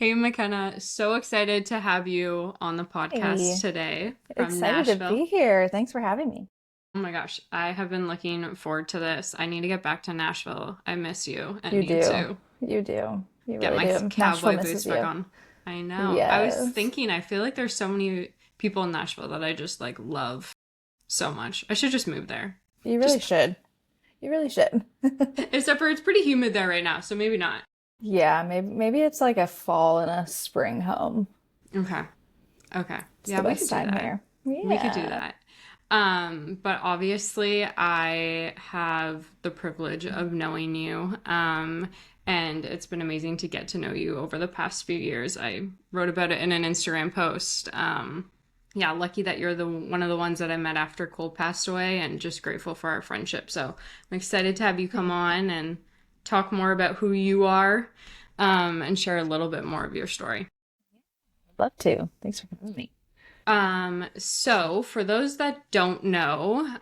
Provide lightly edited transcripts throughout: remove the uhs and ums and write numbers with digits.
Hey, McKenna, so excited to have you on the podcast Hey, today from excited to be Nashville. here. Thanks for having me. Oh my gosh, I have been looking forward to this. I need to get back to Nashville. I miss you and You need do. to You do. You get really my do. Nashville cowboy boots misses back you. on. I know. I was Yes. thinking, I feel like there's so many people in Nashville that I just like love so much. I should just move there. You really Just, should. You really should. except for it's pretty humid there right now, so maybe not. Yeah, maybe it's like a fall and a spring home. Okay. Okay. It's Yeah, the we best could do time that. here. We could do Yeah. that. But obviously, I have the privilege of knowing you. And it's been amazing to get to know you over the past few years. I wrote about it in an Instagram post. Yeah, lucky that you're the one of the ones that I met after Cole passed away, and just grateful for our friendship. So I'm excited to have you come on and talk more about who you are, and share a little bit more of your story. Love to. Thanks for having me. So for those that don't know,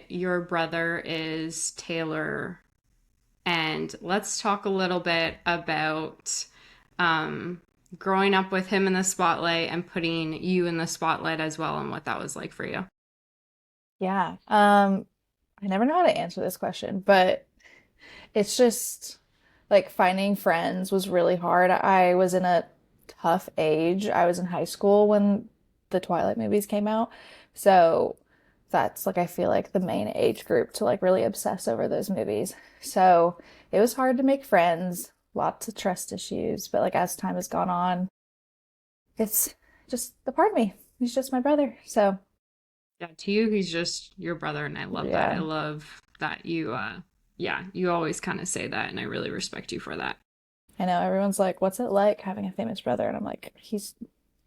your brother is Taylor, and let's talk a little bit about um, growing up with him in the spotlight and putting you in the spotlight as well, and what that was like for you. Yeah. I never know how to answer this question, but it's just like finding friends was really hard. I was in a tough age. I was in high school when the Twilight movies came out. So that's like I feel like the main age group to like really obsess over those movies. So it was hard to make friends, lots of trust issues, but like as time has gone on, it's just the part of me. He's just my brother. So Yeah, to you, he's just your brother, and I love that. I yeah, love that yeah, you always kind of say that, and I really respect you for that. I know everyone's like, what's it like having a famous brother? And I'm like, he's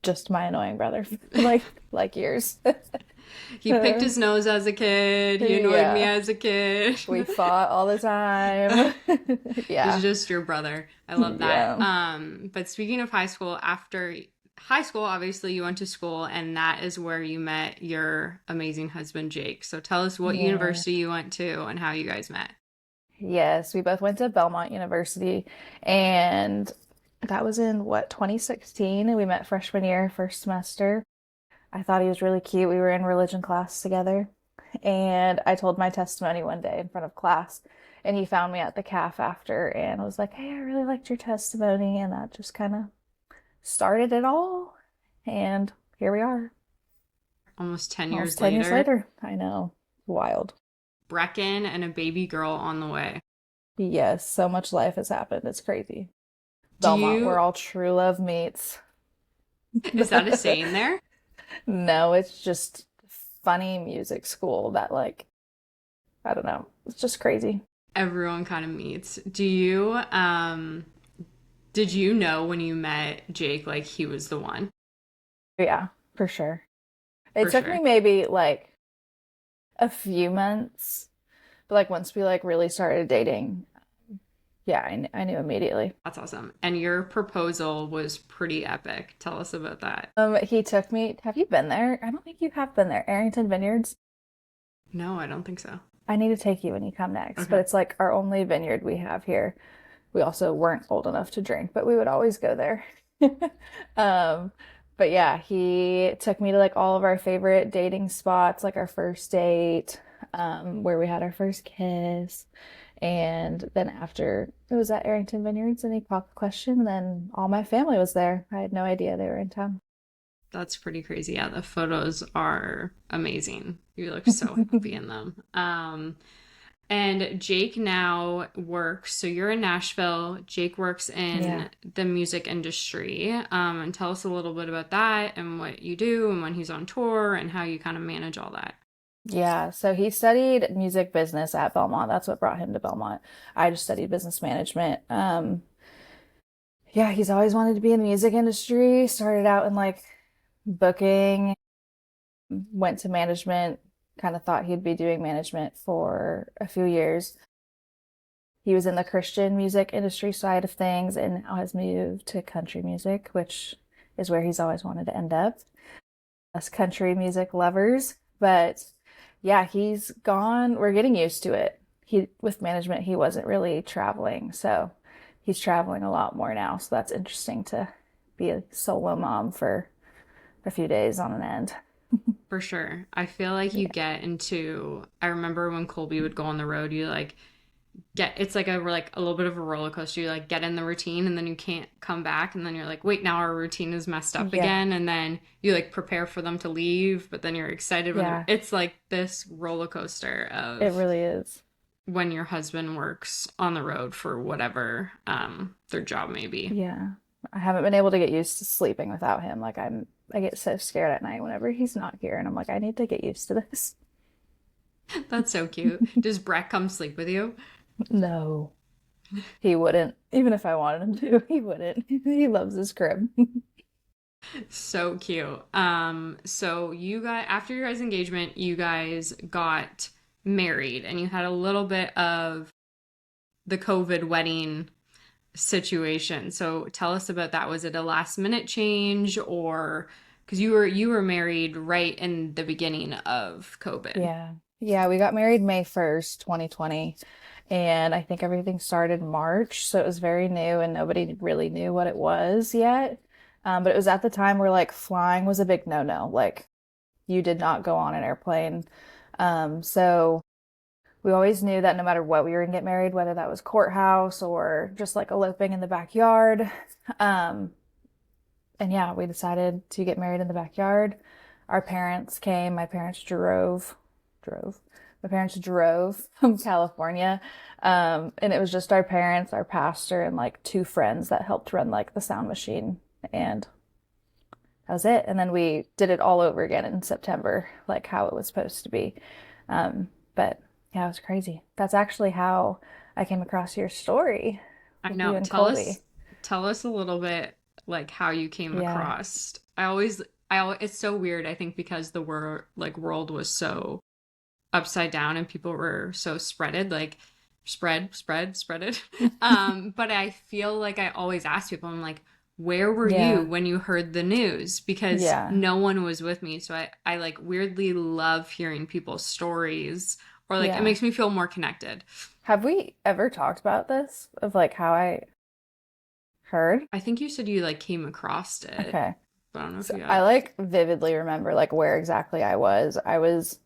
just my annoying brother, like yours. He picked his nose as a kid. He annoyed me Yeah, as a kid. we fought all the time. He's Yeah, just your brother. I love that. yeah, But speaking of high school, after high school, obviously you went to school, and that is where you met your amazing husband, Jake. So tell us what yeah. university you went to and how you guys met. Yes, we both went to Belmont University, and that was in what, 2016, and we met freshman year, first semester. I thought he was really cute. We were in religion class together, and I told my testimony one day in front of class, and he found me at the caf after and was like, "Hey, I really liked your testimony," and that just kind of started it all. And here we are, Almost 10 almost years 10 years later, later. I know. Wild. Brecken and a baby girl on the way. Yes, so much life has happened. It's crazy. Do Belmont, where you, all true love meets. is that a saying there? No, it's just funny music school that like, I don't know. It's just crazy. Everyone kind of meets. Did you know when you met Jake, like he was the one? Yeah, for sure. It For took me sure. maybe like a few months, but like once we like really started dating, yeah, I knew immediately. That's awesome. And your proposal was pretty epic. Tell us about that. He took me, have you been there? I don't think you have been there. Arrington Vineyards. No, I don't think so. I need to take you when you come next, but Okay. it's like our only vineyard we have here. We also weren't old enough to drink, but we would always go there. Um, but yeah, he took me to like all of our favorite dating spots, like our first date, where we had our first kiss. And then after it was at Arrington Vineyards and he popped the question, and then all my family was there. I had no idea they were in town. That's pretty crazy. Yeah, the photos are amazing. You look so happy in them. And Jake now works, so you're in Nashville. Jake works Yeah. in the music industry. And tell us a little bit about that and what you do and when he's on tour and how you kind of manage all that. Yeah, so he studied music business at Belmont. That's what brought him to Belmont. I just studied business management. Yeah, he's always wanted to be in the music industry. Started out in like booking, went to management, kind of thought he'd be doing management for a few years. He was in the Christian music industry side of things and now has moved to country music, which is where he's always wanted to end up. Us country music lovers, but yeah, he's gone. We're getting used to it. He with management, he wasn't really traveling, so he's traveling a lot more now, so that's interesting to be a solo mom for a few days on an end. For sure. I feel like you Yeah. get into, I remember when Colby would go on the road, you like get, it's like a little bit of a roller coaster. You like get in the routine and then you can't come back. And then you're like, wait, now our routine is messed up Yeah. again. And then you like prepare for them to leave, but then you're excited when they're, Yeah. it's like this roller coaster It of really is. when your husband works on the road for whatever their job may be. Yeah. I haven't been able to get used to sleeping without him. I get so scared at night whenever he's not here and I'm like, I need to get used to this. That's so cute. Does Breck come sleep with you? No, he wouldn't. Even if I wanted him to, he wouldn't. He loves his crib. So cute. So you guys, after your guys' engagement, you guys got married and you had a little bit of the COVID wedding situation. So tell us about that. Was it a last minute change or because you were married right in the beginning of COVID? Yeah. Yeah, we got married May 1st, 2020. And I think everything started March. So it was very new and nobody really knew what it was yet. But it was at the time where like flying was a big no-no. Like you did not go on an airplane. So we always knew that no matter what, we were gonna get married, whether that was courthouse or just like eloping in the backyard. Um, and yeah, we decided to get married in the backyard. Our parents came. Drove. My parents drove from California. And it was just our parents, our pastor, and like two friends that helped run like the sound machine. And that was it. And then we did it all over again in September, like how it was supposed to be. But yeah, it was crazy. That's actually how I came across your story I with you know. and Tell Colby. us tell us a little bit like how you came Yeah. across. It's so weird, I think, because the world was so upside down and people were so spreaded, like spread it. But I feel like I always ask people, I'm like, where were you Yeah. when you heard the news? Because Yeah. no one was with me. So I like weirdly love hearing people's stories or like it Yeah. makes me feel more connected. Have we ever talked about this of like how I heard? I think you said you like came across it, Okay. but I don't know if So you I have. like vividly remember like where exactly I was. I was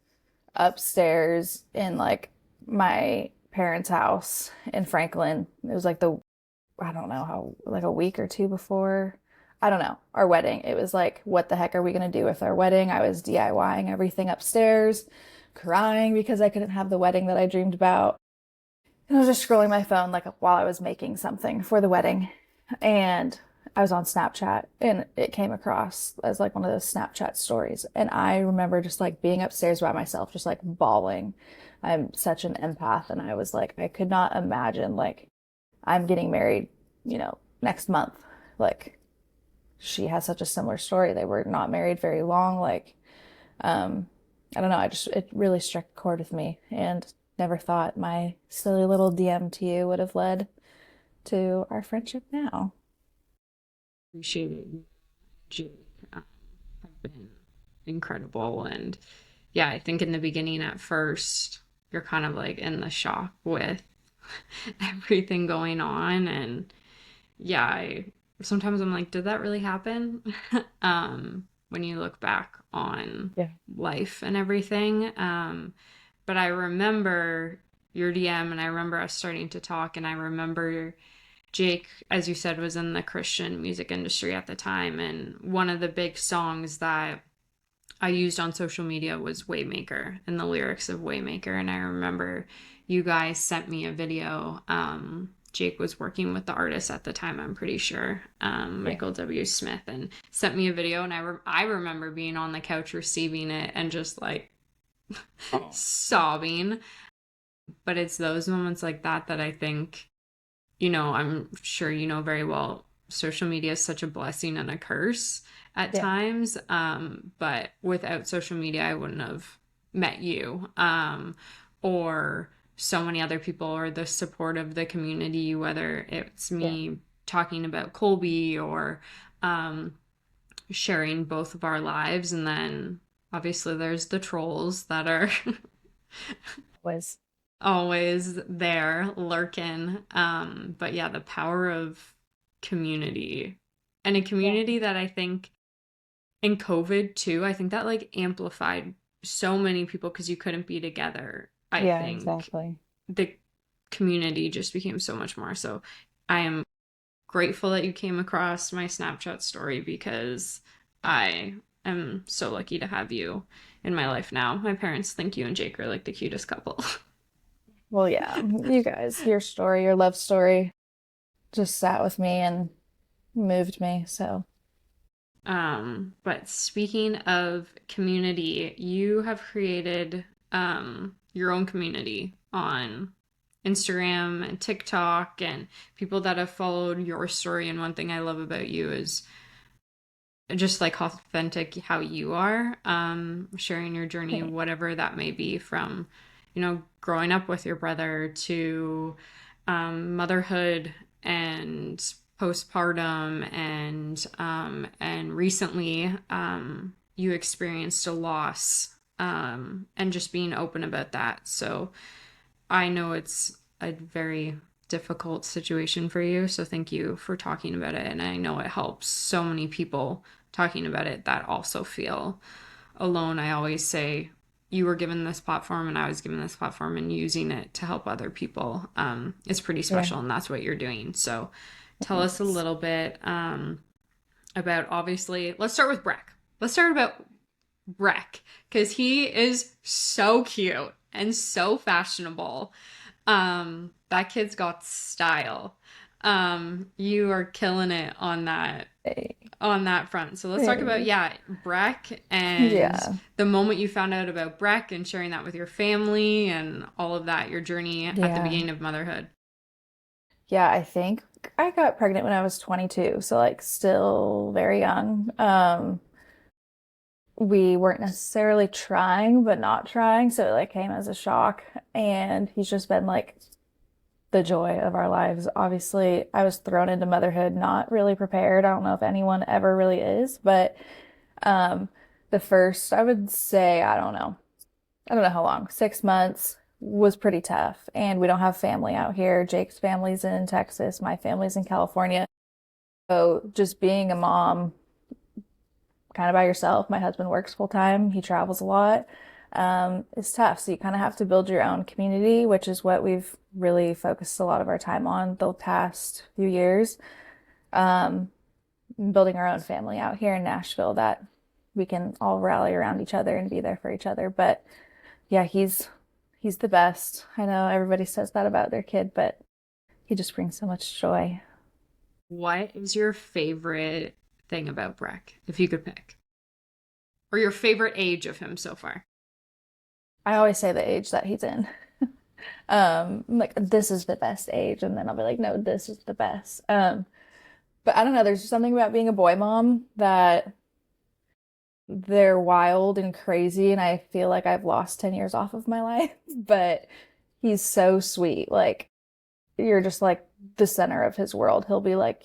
upstairs in like my parents' house in Franklin. It was like I don't know how, like a week or two before, I don't know, our wedding. It was like, what the heck are we going to do with our wedding? I was DIYing everything upstairs, crying because I couldn't have the wedding that I dreamed about. And I was just scrolling my phone like while I was making something for the wedding. And I was on Snapchat and it came across as like one of those Snapchat stories. And I remember just like being upstairs by myself, just like bawling. I'm such an empath. And I was like, I could not imagine like I'm getting married, next month. Like she has such a similar story. They were not married very long. Like, um, I don't know. It really struck a chord with me and never thought my silly little DM to you would have led to our friendship now. Appreciate it. You have been incredible. And yeah, I think in the beginning, at first, you're kind of like in the shock with everything going on. And yeah, sometimes I'm like, did that really happen? When you look back on Yeah. life and everything. But I remember your DM and I remember us starting to talk, and I remember Jake, as you said, was in the Christian music industry at the time. And one of the big songs that I used on social media was Waymaker and the lyrics of Waymaker. And I remember you guys sent me a video. Jake was working with the artist at the time, I'm pretty sure, Yeah. Michael W. Smith, and sent me a video. And I remember being on the couch receiving it and just like sobbing. But it's those moments like that that I think, I'm sure you know very well, social media is such a blessing and a curse at Yeah. times. But without social media, I wouldn't have met you, or so many other people, or the support of the community, whether it's Yeah. me talking about Colby or um, sharing both of our lives. And then obviously there's the trolls that are Was. always there lurking. But yeah, the power of community, and a Yeah. community that I think in COVID too, I think that like amplified so many people because you couldn't be together. I Yeah, think exactly. the community just became so much more. So I am grateful that you came across my Snapchat story because I am so lucky to have you in my life now. My parents think you and Jake are like the cutest couple. Well, yeah, you guys, your story, your love story just sat with me and moved me. So, But speaking of community, you have created your own community on Instagram and TikTok and people that have followed your story. And one thing I love about you is just like authentic how you are, sharing your journey, thanks. whatever that may be, from, growing up with your brother to motherhood and postpartum, and recently you experienced a loss, and just being open about that. So I know it's a very difficult situation for you. So thank you for talking about it. And I know it helps so many people talking about it that also feel alone. I always say you were given this platform and I was given this platform, and using it to help other people is pretty Yeah, special. And that's what you're doing. So tell us a thanks. little bit about, obviously, let's start with Breck. Let's start about Breck because he is so cute and so fashionable. That kid's got style. You are killing it Hey. on that front. So let's talk about, Hey. yeah, Breck and Yeah. the moment you found out about Breck and sharing that with your family and all of that, your journey at the Yeah. beginning of motherhood. Yeah, I think I got pregnant when I was 22, so like still very young. We weren't necessarily trying, but not trying, so it like came as a shock. And he's just been like the joy of our lives. Obviously, I was thrown into motherhood not really prepared. I don't know if anyone ever really is, but um the first, I would say, I don't know how long, 6 months was pretty tough. And we don't have family out here. Jake's family's in Texas, my family's in California. So just being a mom kind of by yourself, my husband works full time, he travels a lot, it's tough. So you kind of have to build your own community, which is what we've really focused a lot of our time on the past few years. Um, Building our own family out here in Nashville that we can all rally around each other and be there for each other. But yeah, he's the best. I know everybody says that about their kid, but he just brings so much joy. What is your favorite thing about Breck, if you could pick? Or your favorite age of him so far? I always say the age that he's in. Like this is the best age, and then I'll be like, no, this is the best. But I don't know, there's something about being a boy mom that they're wild and crazy, and I feel like I've lost 10 years off of my life, but he's so sweet. Like you're just like the center of his world. He'll be like,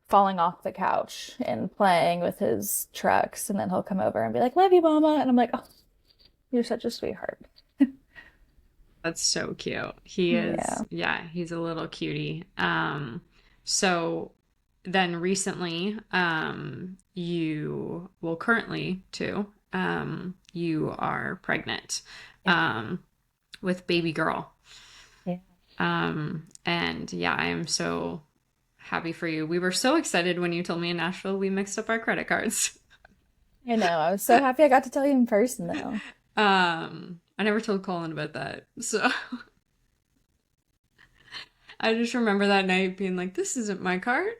falling off the couch and playing with his trucks, and then he'll come over and be like, "Love you, mama." And I'm like, "Oh, you're such a sweetheart." That's so cute. He is, Yeah. yeah, he's a little cutie. So then recently, well, currently too, you are pregnant, Yeah. with baby girl. Yeah. And yeah, I am so happy for you. We were so excited when you told me in Nashville we mixed up our credit cards. I know. I was so happy I got to tell you in person though. I never told Colin about that. So I just remember that night being like, this isn't my card.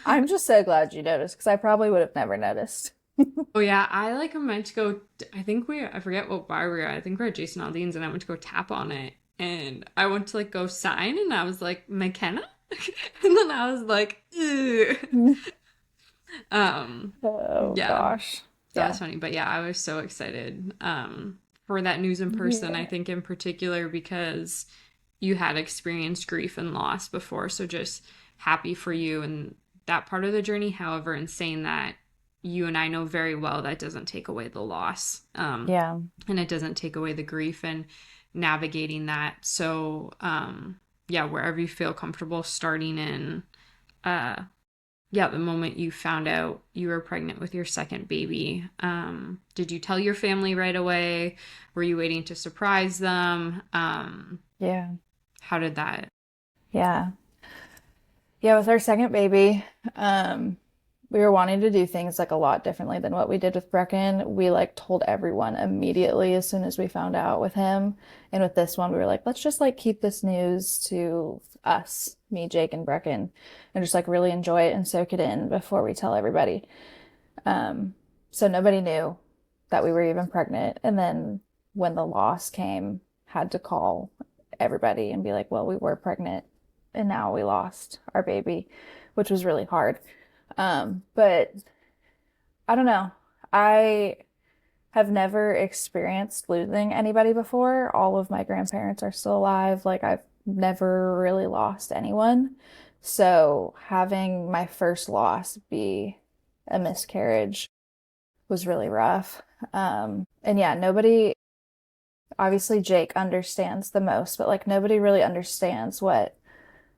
I'm just so glad you noticed because I probably would have never noticed. Oh yeah, I like meant to go. I forget what bar we were at. I think we are at Jason Aldean's, and I went to go tap on it, and I went to like go sign, and I was like McKenna, and then I was like, ugh. Oh Yeah, gosh. that was Yeah. funny. But yeah, I was so excited for that news in person. I Yeah. think in particular because you had experienced grief and loss before, so just happy for you and that part of the journey. However, in saying that, you and I know very well that doesn't take away the loss, Yeah. and it doesn't take away the grief. And navigating that. So, yeah, wherever you feel comfortable starting in, uh, yeah, the moment you found out you were pregnant with your second baby, did you tell your family right away? Were you waiting to surprise them? Yeah. How did that? Yeah. Yeah, with our second baby, um, we were wanting to do things like a lot differently than what we did with Brecken. We like told everyone immediately as soon as we found out with him. And with this one, we were like, let's just like keep this news to us, me, Jake, and Brecken, and just like really enjoy it and soak it in before we tell everybody. Um, so nobody knew that we were even pregnant. And then when the loss came, had to call everybody and be like, well, we were pregnant and now we lost our baby, which was really hard. But I don't know. I have never experienced losing anybody before. All of my grandparents are still alive. Like I've never really lost anyone. So having my first loss be a miscarriage was really rough. And yeah, nobody, obviously Jake understands the most, but like nobody really understands what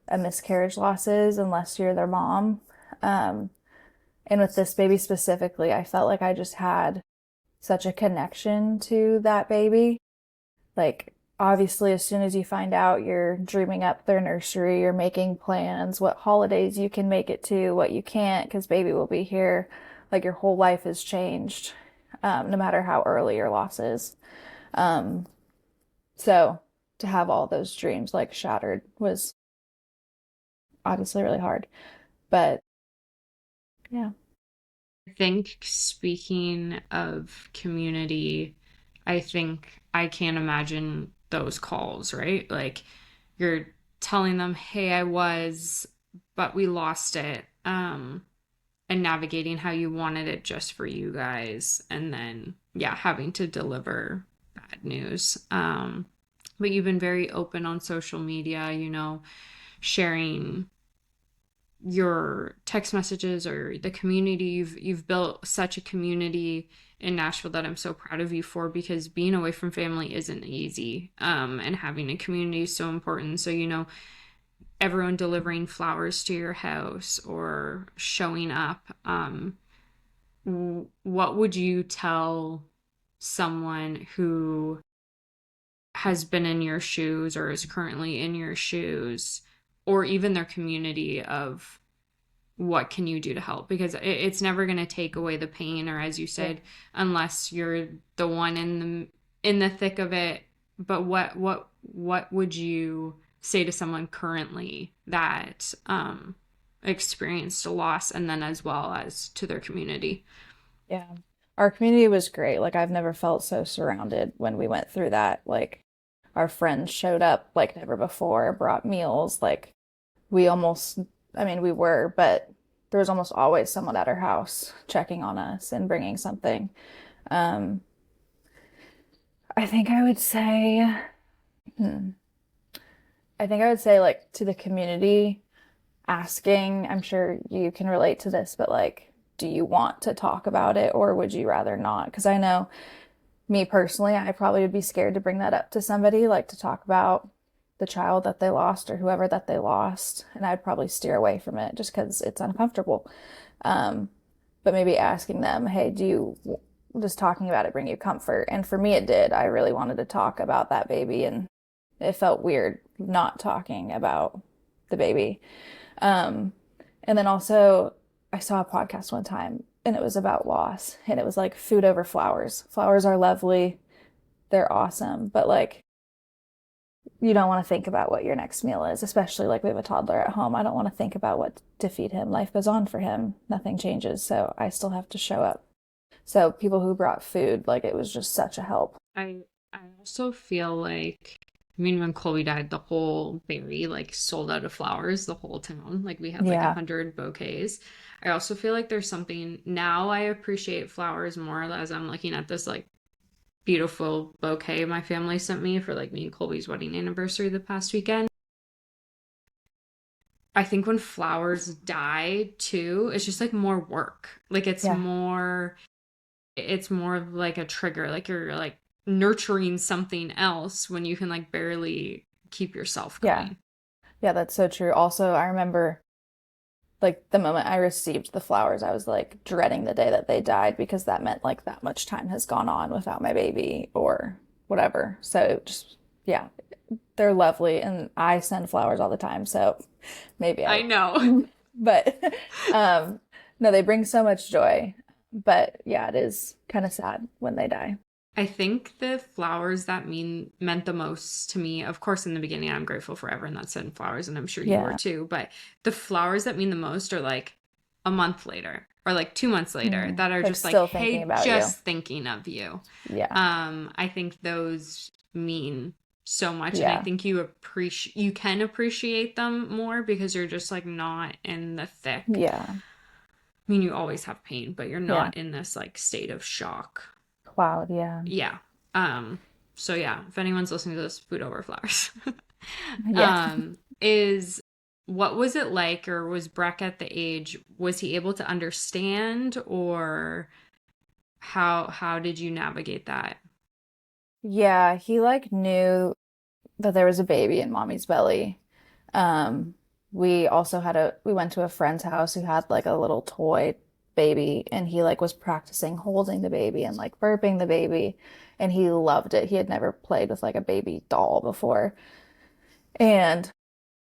a miscarriage loss is unless you're their mom. Um, and with this baby specifically, I felt like I just had such a connection to that baby. Like, obviously, as soon as you find out, you're dreaming up their nursery, you're making plans, what holidays you can make it to, what you can't, because baby will be here. Like, your whole life has changed, no matter how early your loss is. Um, so to have all those dreams like shattered was obviously really hard. But yeah, I think speaking of community, I think I can't imagine those calls, right? Like you're telling them, hey, I was, but we lost it. And navigating how you wanted it just for you guys. And then, yeah, having to deliver bad news. But you've been very open on social media, sharing your text messages or the community. You've built such a community in Nashville that I'm so proud of you for, because being away from family isn't easy. And having a community is so important. So, everyone delivering flowers to your house or showing up. What would you tell someone who has been in your shoes or is currently in your shoes, or even their community, of what can you do to help? Because it's never going to take away the pain, or as you yeah, said, unless you're the one in the thick of it. But what would you say to someone currently that experienced a loss, and then as well as to their community? yeah. Our community was great. Like, I've never felt so surrounded when we went through that. Like, our friends showed up like never before, brought meals. Like, we almost, I mean, we were, but there was almost always someone at our house checking on us and bringing something. Um, I think I would say, hmm, I think I would say, like, to the community, asking, I'm sure you can relate to this, but like, do you want to talk about it or would you rather not? Because I know me personally, I probably would be scared to bring that up to somebody, like to talk about the child that they lost or whoever that they lost. And I'd probably steer away from it just because it's uncomfortable. Um, but maybe asking them, hey, do you just talking about it bring you comfort? And for me, it did. I really wanted to talk about that baby, and it felt weird not talking about the baby. Um, and then also, I saw a podcast one time and it was about loss, and it was like food over flowers. Flowers are lovely, they're awesome, but like, you don't want to think about what your next meal is, especially like we have a toddler at home. I don't want to think about what to feed him. Life goes on for him, nothing changes. So I still have to show up. So people who brought food, like, it was just such a help. I also feel like, I mean, when Chloe died, the whole Berry like sold out of flowers, the whole town. Like we had like a Yeah. hundred bouquets. I also feel like there's something, now I appreciate flowers more as I'm looking at this like beautiful bouquet my family sent me for like me and Colby's wedding anniversary the past weekend. I think when flowers die too, it's just like more work. Like Yeah. it's more of like a trigger. Like you're like nurturing something else when you can like barely keep yourself Yeah. going. Yeah, that's so true. Also, I remember like the moment I received the flowers, I was like dreading the day that they died because that meant like that much time has gone on without my baby or whatever. So just, yeah, they're lovely and I send flowers all the time. So maybe I I, know. but no, they bring so much joy. But yeah, it is kind of sad when they die. I think the flowers that meant the most to me, of course, in the beginning, I'm grateful for everyone that sent flowers, and I'm sure you were Yeah. too. But the flowers that mean the most are like a month later or like 2 months later Mm. that are Like just like, still thinking hey, about you. just thinking of you. Yeah. I think those mean so much, and I Yeah. think you can appreciate them more because you're just like not in the thick. Yeah. I mean, you always have pain, but you're Yeah. not in this like state of shock. Cloud. Yeah. Yeah. Um, so yeah, if anyone's listening to this, food over flowers. Yeah. Is what was it like, or was Breck at the age, was he able to understand, or how did you navigate that? Yeah. He like knew that there was a baby in mommy's belly. Um, we also we went to a friend's house who had like a little toy baby and he like was practicing holding the baby and like burping the baby and he loved it. He had never played with like a baby doll before. And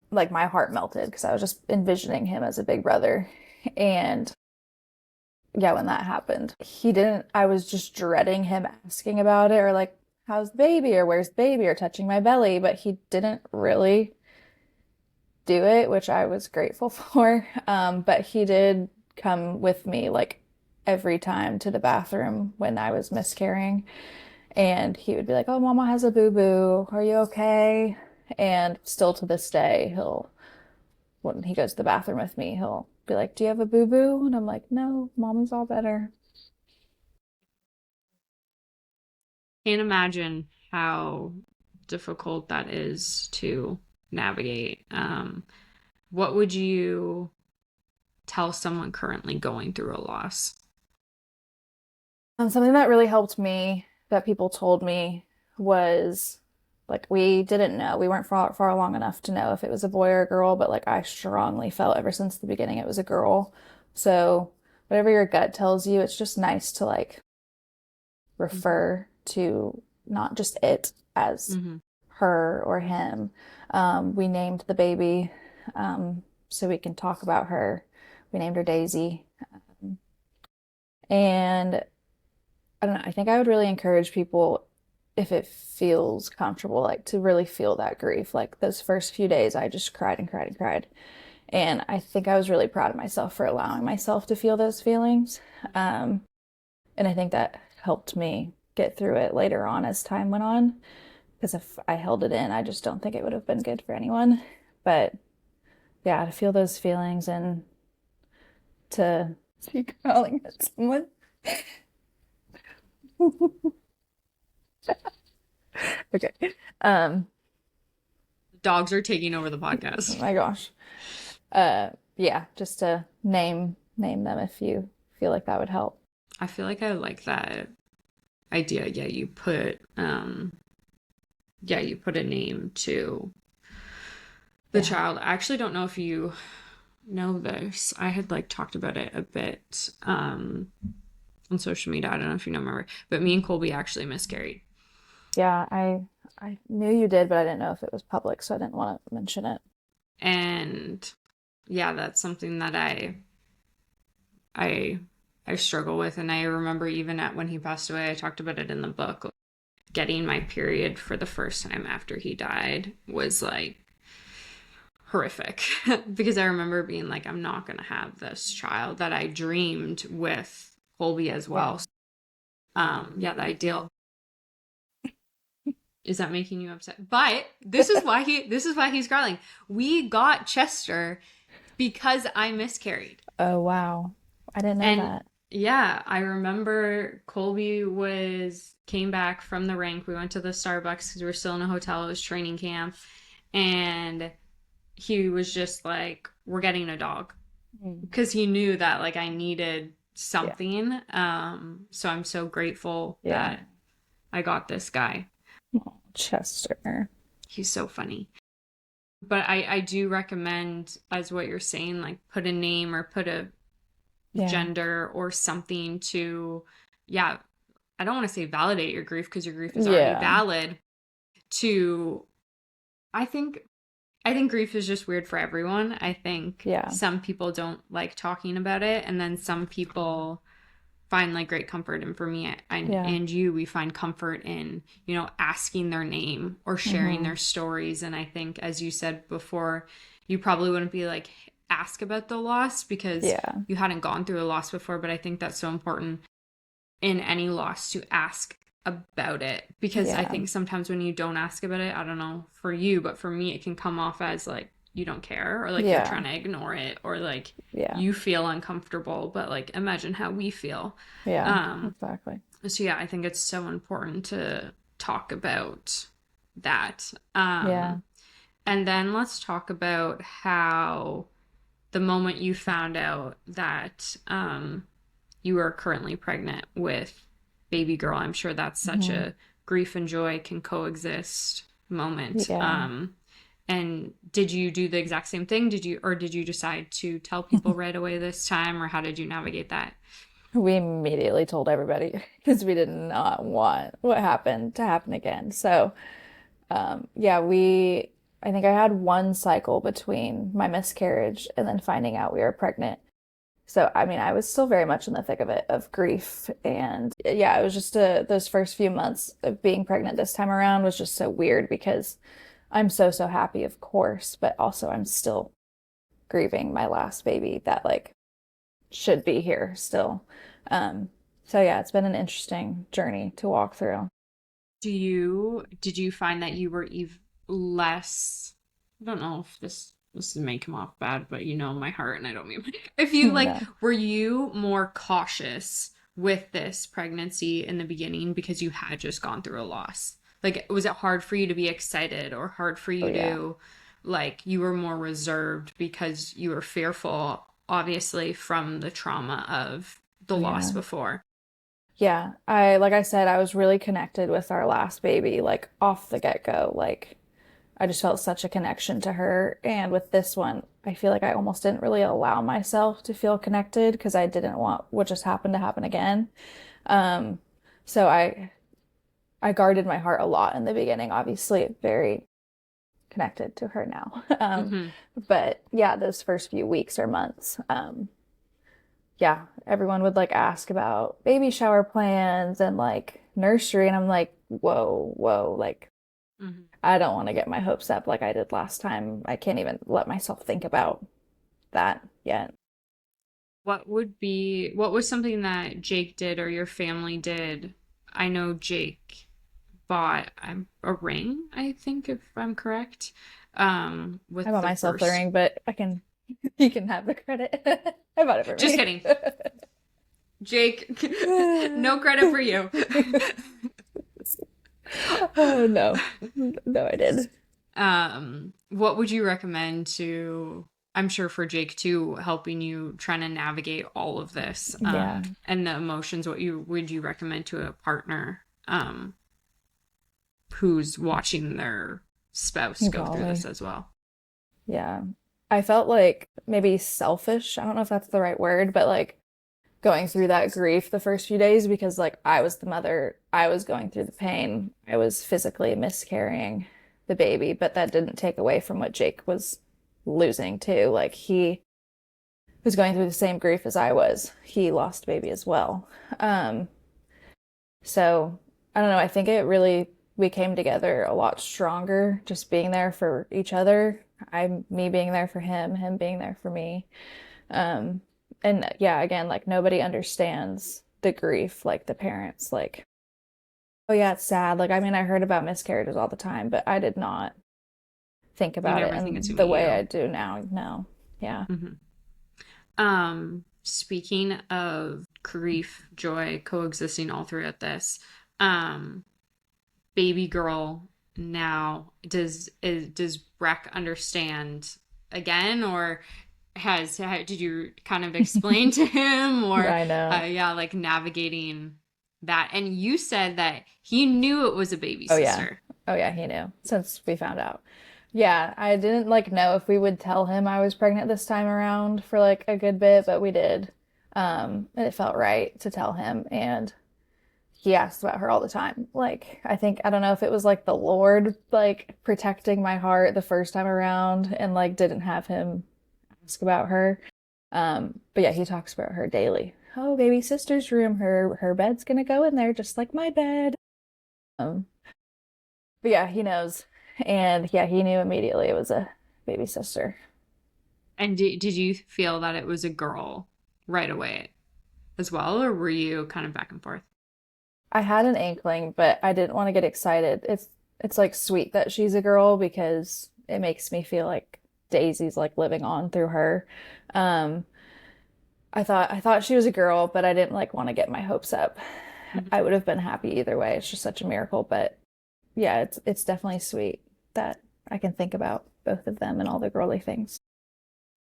like my heart melted because I was just envisioning him as a big brother. And yeah, when that happened, I was just dreading him asking about it or like, how's the baby or where's the baby or touching my belly, but he didn't really do it, which I was grateful for. But he did come with me like every time to the bathroom when I was miscarrying. And he would be like, "Oh, Mama has a boo-boo. Are you okay?" And still to this day, when he goes to the bathroom with me, he'll be like, "Do you have a boo-boo?" And I'm like, "No, Mommy's all better." Can't imagine how difficult that is to navigate. What would you tell someone currently going through a loss? Something that really helped me that people told me was like we didn't know. We weren't far along enough to know if it was a boy or a girl, but like I strongly felt ever since the beginning it was a girl. So whatever your gut tells you, it's just nice to like refer to not just it as Mm-hmm. her or him. We named the baby so we can talk about her. We named her Daisy. And I don't know. I think I would really encourage people if it feels comfortable, like to really feel that grief. Like those first few days, I just cried and cried and cried. And I think I was really proud of myself for allowing myself to feel those feelings. And I think that helped me get through it later on as time went on. Because if I held it in, I just don't think it would have been good for anyone. But yeah, to feel those feelings and to keep growling at someone. Okay. Um, Dogs are taking over the oh podcast. my gosh. Yeah, just to name them if you feel like that would help. I feel like I like that idea. Yeah, you put a name to the Yeah. child. I actually don't know if you know this. I had like talked about it a bit on social media. I don't know if you know, remember, but me and Colby actually miscarried. Yeah, I knew you did, but I didn't know if it was public, so I didn't want to mention it. And yeah, that's something that I I struggle with. And I remember even at when he passed away, I talked about it in the book. Getting my period for the first time after he died was like horrific because I remember being like, I'm not going to have this child that I dreamed with Colby as well. Yeah. Yeah, the ideal. Is that making you upset? But this is why he's growling. We got Chester because I miscarried. Oh, wow. I didn't know And that. yeah, I remember Colby was came back from the rink. We went to the Starbucks because we were still in a hotel. It was training camp. And he was just like, we're getting a dog. Mm. Because he knew that like I needed Yeah. something. So I'm so grateful Yeah. that I got this guy. Oh, Chester. He's so funny. But I do recommend, as what you're saying, like put a name or put a Yeah. gender or something to, yeah, I don't want to say validate your grief because your grief is already Yeah. valid. To, I think, I think grief is just weird for everyone. I think Yeah. some people don't like talking about it, and then some people find like great comfort. And for me Yeah. and you, we find comfort in, asking their name or sharing Mm-hmm. their stories. And I think, as you said before, you probably wouldn't be like, ask about the loss because Yeah. you hadn't gone through a loss before. But I think that's so important in any loss to ask about it, because I Yeah. think sometimes when you don't ask about it, I don't know for you, but for me, it can come off as like you don't care or like you're Yeah. trying to ignore it or like Yeah. you feel uncomfortable, but like imagine how we feel. Yeah. Um, Exactly. so yeah, I think it's so important to talk about that. Yeah. And then let's talk about how the moment you found out that you are currently pregnant with baby girl, I'm sure that's such Mm-hmm. a grief and joy can coexist moment. Yeah. And did you do the exact same thing? Did you decide to tell people right away this time, or how did you navigate that? We immediately told everybody because we did not want what happened to happen again. So, yeah, I think I had one cycle between my miscarriage and then finding out we were pregnant. So, I mean, I was still very much in the thick of it, of grief. And yeah, it was just those first few months of being pregnant this time around was just so weird because I'm so, so happy, of course, but also I'm still grieving my last baby that like should be here still. Um, so yeah, it's been an interesting journey to walk through. Did you find that you were less, I don't know if this may come off bad, but you know my heart and I don't mean if you like, No. were you more cautious with this pregnancy in the beginning because you had just gone through a loss? Like, was it hard for you to be excited or hard for Oh you yeah. to, like, you were more reserved because you were fearful, obviously, from the trauma of the Oh loss yeah. before? Yeah. Like I said, I was really connected with our last baby, like off the get-go. Like I just felt such a connection to her. And with this one, I feel like I almost didn't really allow myself to feel connected because I didn't want what just happened to happen again. Um, so I guarded my heart a lot in the beginning, obviously very connected to her now. Mm-hmm. But yeah, those first few weeks or months, yeah, everyone would like ask about baby shower plans and like nursery. And I'm like, whoa, whoa, like Mm-hmm. I don't want to get my hopes up like I did last time. I can't even let myself think about that yet. What was something that Jake did or your family did? I know Jake bought a ring, I think, if I'm correct, I with bought the myself the first. ring, but you can have the credit. I bought it for Just me. kidding. Jake, no credit for you. Oh no. No, I did. What would you recommend to, I'm sure for Jake too, helping you trying to navigate all of this, Yeah, and the emotions, what you would you recommend to a partner, who's watching their spouse go through this golly. as well? Yeah. I felt like maybe selfish. I don't know if that's the right word, but like going through that grief the first few days because like I was the mother, I was going through the pain. I was physically miscarrying the baby, but that didn't take away from what Jake was losing too. Like he was going through the same grief as I was. He lost baby as well. Um, so I don't know, I think it really we came together a lot stronger just being there for each other. Me being there for him, him being there for me. Um, and yeah, again, like nobody understands the grief like the parents. Like, oh yeah, it's sad. Like, I mean, I heard about miscarriages all the time, but I did not think You about it never think it's in gonna the be way I you. do now. No. Yeah. Hmm. Speaking of grief, joy coexisting all throughout this, um, baby girl now, does Breck understand again, or did you kind of explain to him, or I know. yeah, like navigating that. And you said that he knew it was a baby Oh yeah. sister. Oh yeah, he knew since we found out. Yeah, I didn't like know if we would tell him I was pregnant this time around for like a good bit, but we did. And it felt right to tell him, and he asked about her all the time. Like, I think I don't know if it was like the Lord like protecting my heart the first time around and like didn't have him ask about her. But yeah, he talks about her daily. Oh, baby sister's room, her bed's gonna go in there just like my bed. Um, but yeah, he knows. And yeah, he knew immediately it was a baby sister. And did you feel that it was a girl right away as well, or were you kind of back and forth? I had an inkling, but I didn't want to get excited. It's like sweet that she's a girl because it makes me feel like Daisy's like living on through her. Um, I thought she was a girl, but I didn't like want to get my hopes up. I Mhm. would have been happy either way. It's just such a miracle, but yeah, it's definitely sweet that I can think about both of them and all the girly things.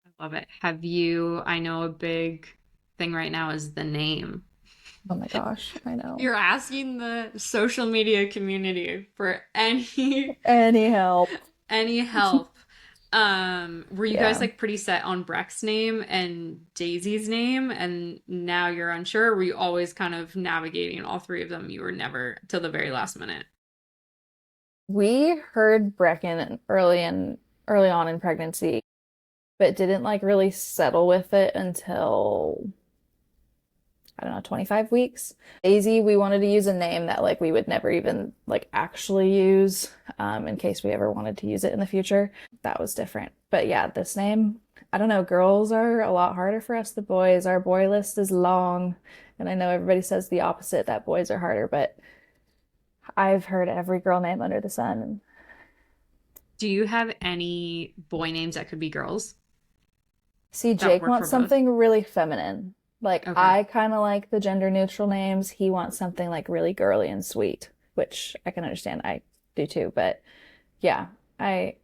I love it. Have you, I know a big thing right now is the name. Oh my gosh, I know. You're asking the social media community for any Any help? any help. Were you guys Yeah. like pretty set on Breck's name and Daisy's name, and now you're unsure? Or were you always kind of navigating all three of them? You were never till the very last minute. We heard Brecken early on in pregnancy, but didn't like really settle with it until I don't know, 25 weeks. Daisy, we wanted to use a name that like we would never even like actually use in case we ever wanted to use it in the future. That was different. But yeah, this name, I don't know, girls are a lot harder for us than boys. Our boy list is long, and I know everybody says the opposite, that boys are harder, but I've heard every girl name under the sun. Do you have any boy names that could be girls See, that Jake work for wants both? something really feminine. Like Okay. I kind of like the gender neutral names. He wants something like really girly and sweet, which I can understand. I do too, but yeah, I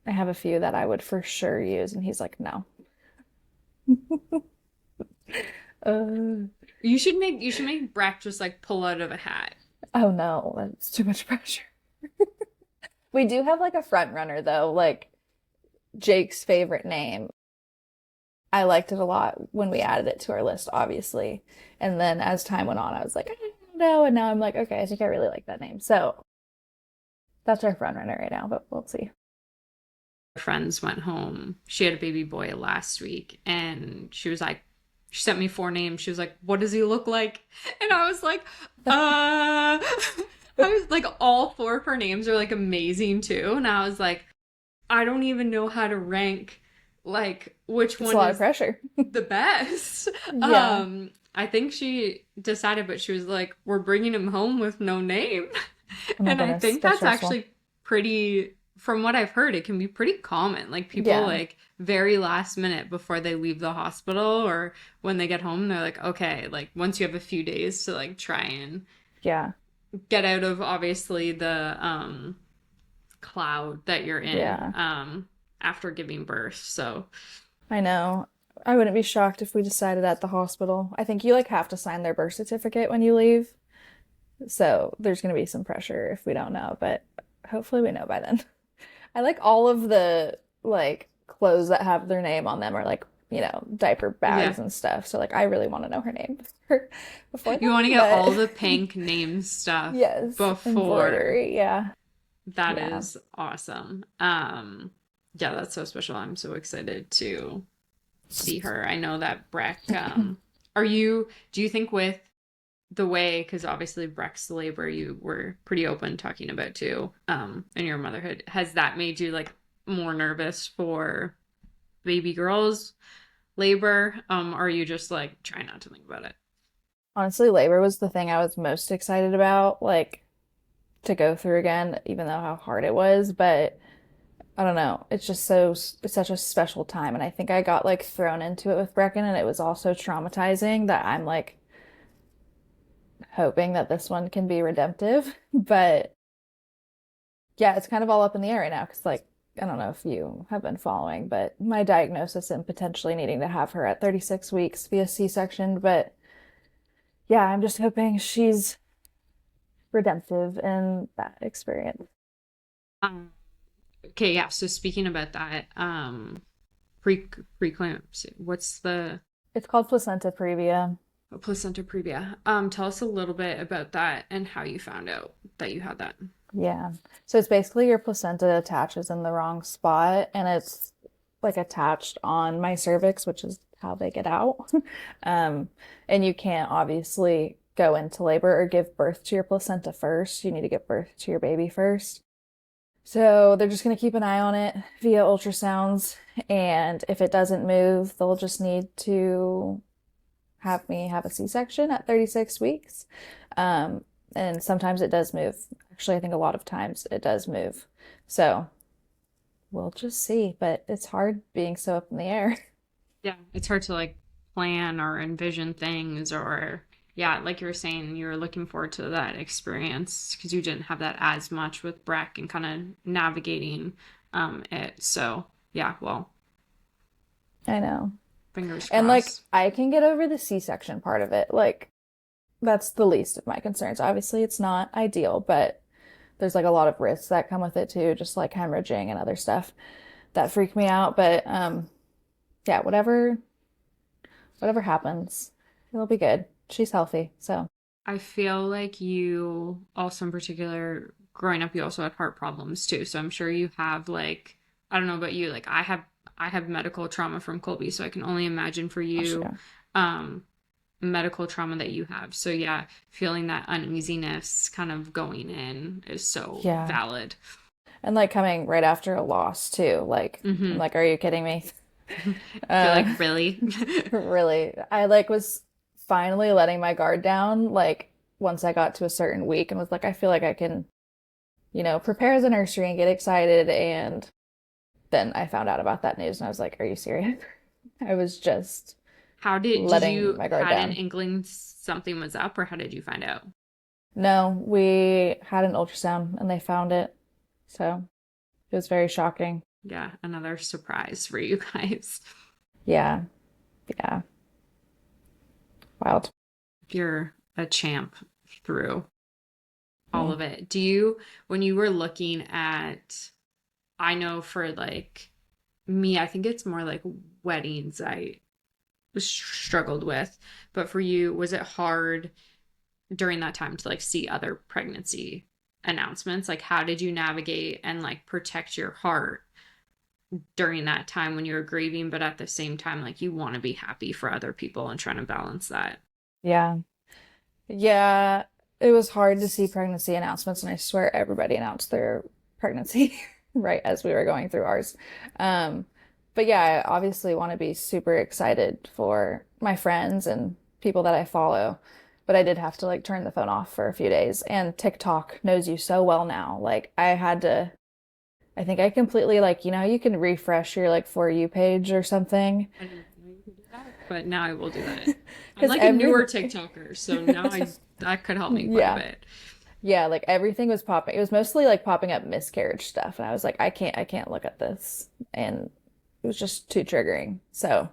I have a few that I would for sure use, and he's like, no. Uh, You should make Breck just like pull out of a hat. oh no, that's too much pressure. We do have like a front runner though, like Jake's favorite name. I liked it a lot when we added it to our list, obviously. And then as time went on, I was like, I don't know. And now I'm like, okay, I think I really like that name. So that's our front runner right now, but we'll see. Friends went home. She had a baby boy last week, and she was like, she sent me four names. She was like, "What does he look like?" And I was like, I was like, all four of her names are like amazing too. And I was like, I don't even know how to rank like which It's a one lot of is pressure. the best. Yeah. I think she decided, but she was like, "We're bringing him home with no name." Oh my And I goodness, think that's that's stressful. actually pretty, from what I've heard, it can be pretty common. Like people Yeah. like very last minute before they leave the hospital or when they get home, they're like, okay, like once you have a few days to like try and Yeah. get out of obviously the cloud that you're in Yeah. after giving birth. So I know. I wouldn't be shocked if we decided at the hospital. I think you like have to sign their birth certificate when you leave. So there's going to be some pressure if we don't know, but hopefully we know by then. I like all of the like clothes that have their name on them or like, diaper yeah, bags and stuff. So like I really want to know her name before you want to then, get all but the pink name stuff yes, before. embroidery. Yeah. That Yeah. is awesome. Yeah, that's so special. I'm so excited to see her. I know that Breck, do you think with the way, because obviously Breck's labor, you were pretty open talking about too, in your motherhood, has that made you like more nervous for baby girls' labor? Or are you just like try not to think about it? Honestly, labor was the thing I was most excited about, like to go through again, even though how hard it was, but I don't know. It's such a special time. And I think I got like thrown into it with Brecken and it was also traumatizing that I'm like hoping that this one can be redemptive. But yeah, it's kind of all up in the air right now because like I don't know if you have been following, but my diagnosis and potentially needing to have her at 36 weeks via C-section. But yeah, I'm just hoping she's redemptive in that experience. Um, okay, yeah. So speaking about that, pre preeclampsia. What's the It's called placenta previa. placenta previa? Tell us a little bit about that and how you found out that you had that. Yeah. So it's basically your placenta attaches in the wrong spot and it's like attached on my cervix, which is how they get out. Um, and you can't obviously go into labor or give birth to your placenta first. You need to give birth to your baby first. So they're just going to keep an eye on it via ultrasounds. And if it doesn't move, they'll just need to have me have a C-section at 36 weeks. Um, and sometimes it does move. Actually, I think a lot of times it does move. So we'll just see. But it's hard being so up in the air. Yeah, it's hard to like plan or envision things or yeah, like you were saying, you were looking forward to that experience because you didn't have that as much with Breck and kind of navigating it. So yeah, well, I know. fingers And like, crossed. I can get over the C-section part of it. Like, that's the least of my concerns. Obviously, it's not ideal, but there's like a lot of risks that come with it too, just like hemorrhaging and other stuff that freak me out. But yeah, whatever happens, it'll be good. She's healthy, so I feel like you also in particular growing up you also had heart problems too. So I'm sure you have like I don't know about you, like I have medical trauma from Colby, so I can only imagine for gosh, you yeah. um medical trauma that you have. So yeah, feeling that uneasiness kind of going in is so Yeah. valid. And like coming right after a loss too. Like I'm Mm-hmm. like, are you kidding me? You're Uh, like, really? really. I like was finally letting my guard down like once I got to a certain week and was like, I feel like I can, prepare the nursery and get excited. And then I found out about that news and I was like, are you serious? I was just How did letting you my guard had an down. inkling something was up, or how did you find out? No, we had an ultrasound and they found it. So it was very shocking. Yeah, another surprise for you guys. Yeah. Yeah. Wild. You're a champ through all Mm. of it. Do you, when you were looking at, I know for like me, I think it's more like weddings I struggled with, but for you, was it hard during that time to like see other pregnancy announcements? Like, how did you navigate and like protect your heart during that time when you were grieving, but at the same time, like you want to be happy for other people and trying to balance that? Yeah. Yeah. It was hard to see pregnancy announcements, and I swear everybody announced their pregnancy right as we were going through ours. Um, but yeah, I obviously want to be super excited for my friends and people that I follow. But I did have to like turn the phone off for a few days. And TikTok knows you so well now. Like I had to, I think I completely like, you can refresh your like For You page or something. I didn't know you could do that, but now I will do it. I'm Because like a newer every, TikToker, so now I that could help me quite a yeah. bit. Yeah, like everything was popping. It was mostly like popping up miscarriage stuff. And I was like, I can't look at this. And it was just too triggering. So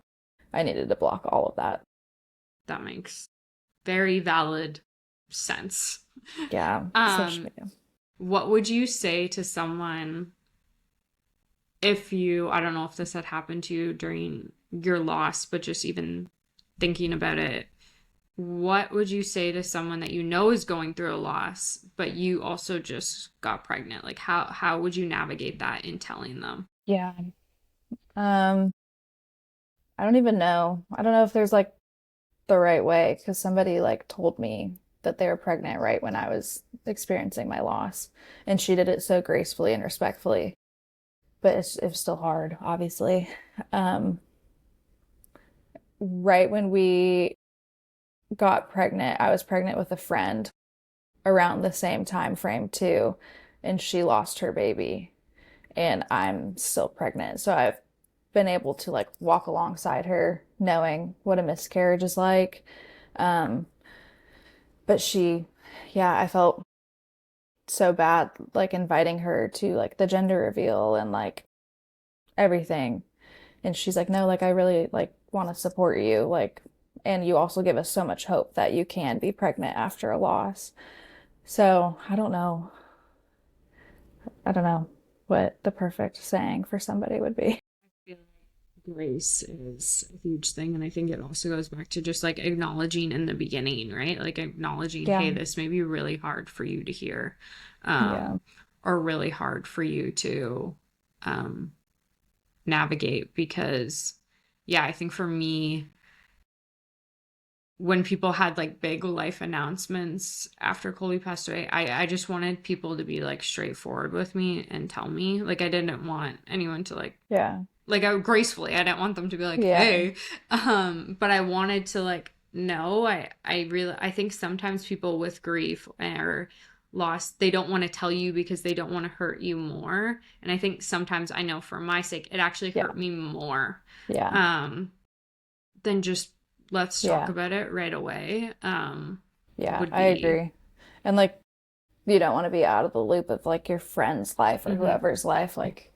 I needed to block all of that. That makes very valid sense. Yeah, social Um, media. what would you say to someone if you, I don't know if this had happened to you during your loss, but just even thinking about it, what would you say to someone that you know is going through a loss, but you also just got pregnant? Like how would you navigate that in telling them? Yeah. Um, I don't even know. I don't know if there's like the right way because somebody like told me that they were pregnant right when I was experiencing my loss. And she did it so gracefully and respectfully. But it was still hard, obviously. Um, right when we got pregnant, I was pregnant with a friend around the same time frame too, and she lost her baby, and I'm still pregnant. So I've been able to like walk alongside her, knowing what a miscarriage is like. Um, but yeah, I felt so bad like inviting her to like the gender reveal and like everything. And she's like, no, like I really like want to support you, like, and you also give us so much hope that you can be pregnant after a loss. So I don't know what the perfect saying for somebody would be. Feel like grace is a huge thing. And I think it also goes back to just like acknowledging in the beginning, right? Like acknowledging, Yeah. hey, this may be really hard for you to hear, Yeah. um, or really hard for you to um, navigate. Because, yeah, I think for me, when people had like big life announcements after Colby passed away, I just wanted people to be like straightforward with me and tell me. Like I didn't want anyone to Yeah. like I gracefully. I didn't want them to be like, Yeah. "Hey," but I wanted to like know. I really I think sometimes people with grief or loss they don't want to tell you because they don't want to hurt you more. And I think sometimes I know for my sake it actually Yeah. hurt me more Yeah. um than just let's talk Yeah. about it right away. Yeah. Would I be agree. And like you don't want to be out of the loop of like your friend's life or mhm whoever's life. Like,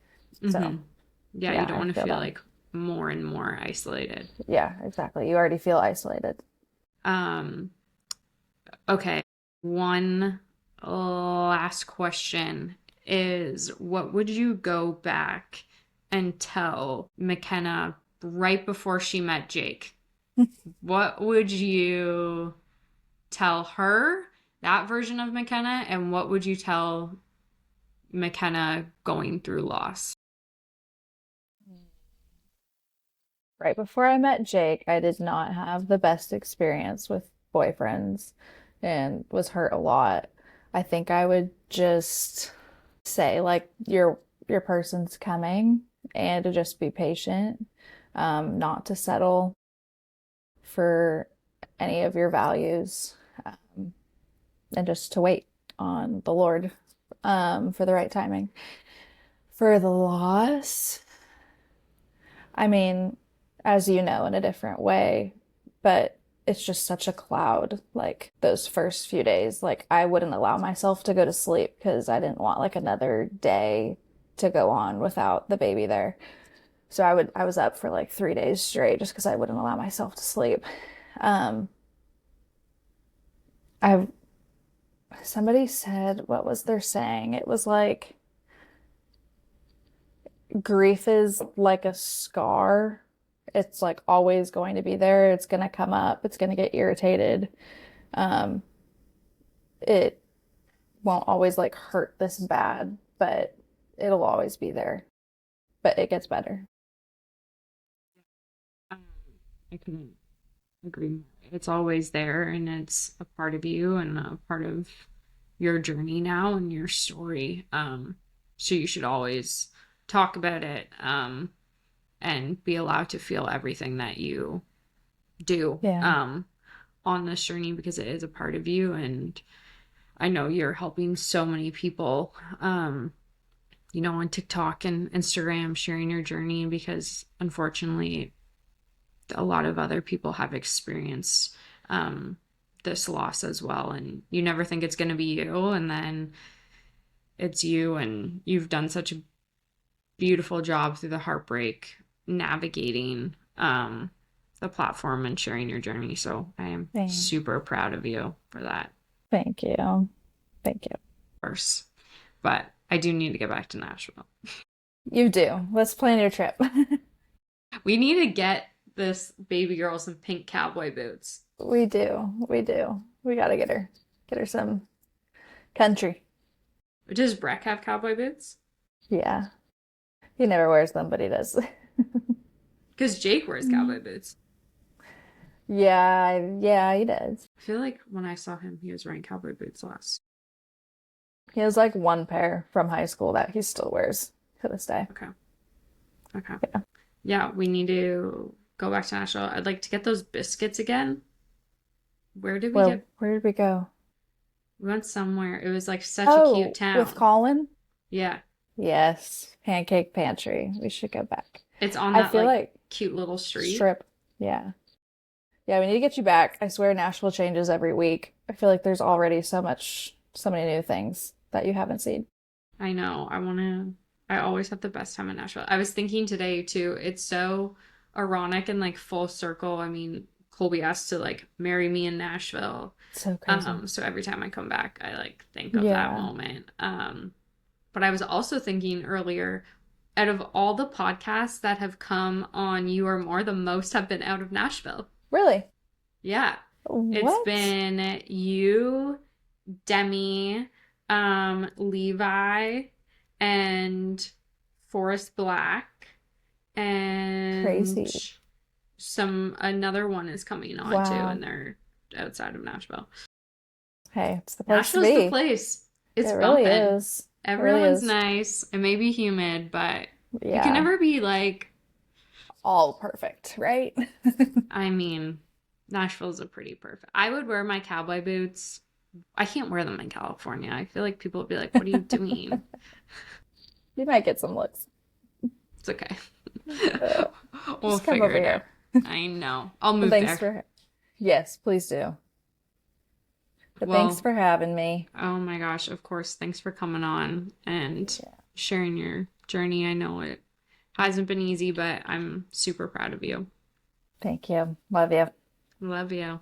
so mhm yeah, you yeah, don't I want to feel feel that. like more and more isolated. Yeah, exactly. You already feel isolated. Um Okay. One last question is what would you go back and tell McKenna right before she met Jake? What would you tell her, that version of McKenna, and what would you tell McKenna going through loss? Right before I met Jake, I did not have the best experience with boyfriends and was hurt a lot. I think I would just say like your person's coming and to just be patient, not to settle for any of your values, and just to wait on the Lord, for the right timing. For the loss, I mean, as you know, in a different way, but it's just such a cloud. Like those first few days, like I wouldn't allow myself to go to sleep because I didn't want like another day to go on without the baby there. So I was up for like 3 days straight just because I wouldn't allow myself to sleep. Um, I Somebody said, what was their saying? It was like grief is like a scar. It's like always going to be there. It's going to come up. It's going to get irritated. Um, it won't always like hurt this bad, but it'll always be there. But it gets better. Um, I couldn't agree more. It's always there and it's a part of you and a part of your journey now and your story. So you should always talk about it and be allowed to feel everything that you do Yeah. on this journey because it is a part of you. And I know you're helping so many people, on TikTok and Instagram, sharing your journey because unfortunately, a lot of other people have experienced um, this loss as well. And you never think it's going to be you. And then it's you, and you've done such a beautiful job through the heartbreak navigating the platform and sharing your journey. So I am Thank, super proud of you for that thank you. Thank you. course. But I do need to get back to Nashville. You do. Let's plan your trip. We need to get this baby girl some pink cowboy boots. We do. We do. We gotta get her some country. Does Breck have cowboy boots? Yeah. He never wears them, but he does. Because Jake wears cowboy boots. Yeah, yeah, he does. I feel like when I saw him, he was wearing cowboy boots last. He has like one pair from high school that he still wears to this day. Okay. Okay. Yeah. Yeah, we need to go back to Nashville. I'd like to get those biscuits again. Where did we get? Where did we go? We went somewhere. It was like such a cute Oh, with town. Colin? Yeah. Yes, Pancake Pantry. We should go back. It's on I that feel like like cute little street. strip. Yeah. Yeah, we need to get you back. I swear Nashville changes every week. I feel like there's already so many new things that you haven't seen. I know. I always have the best time in Nashville. I was thinking today too, it's so ironic and like full circle. I mean, Colby asked to like marry me in Nashville. So crazy. So every time I come back, I like think of that Yeah. moment. But I was also thinking earlier, out of all the podcasts that have come on You Are More, the most have been out of Nashville. Really? Yeah. It's What? been you, Demi, Levi, and Forrest Black, and Crazy. some another one is coming on too, Wow. and they're outside of Nashville. Hey, it's the place to Nashville's the be. place. It It's really bumping. is. It really Everyone's is. nice. It may be humid, but you can Yeah. never be like, All perfect, right? I mean, Nashville's a pretty perfect. I would wear my cowboy boots. I can't wear them in California. I feel like people would be like, "What are you doing?" You might get some looks. It's okay. Uh, We'll just come figure over it out. here. I know. I'll But move thanks there. for, yes, please do. But thanks Well, for having me. oh my gosh, of course. Thanks for coming on and Yeah. sharing your journey. I know it hasn't been easy, but I'm super proud of you. Thank you. Love you. Love you.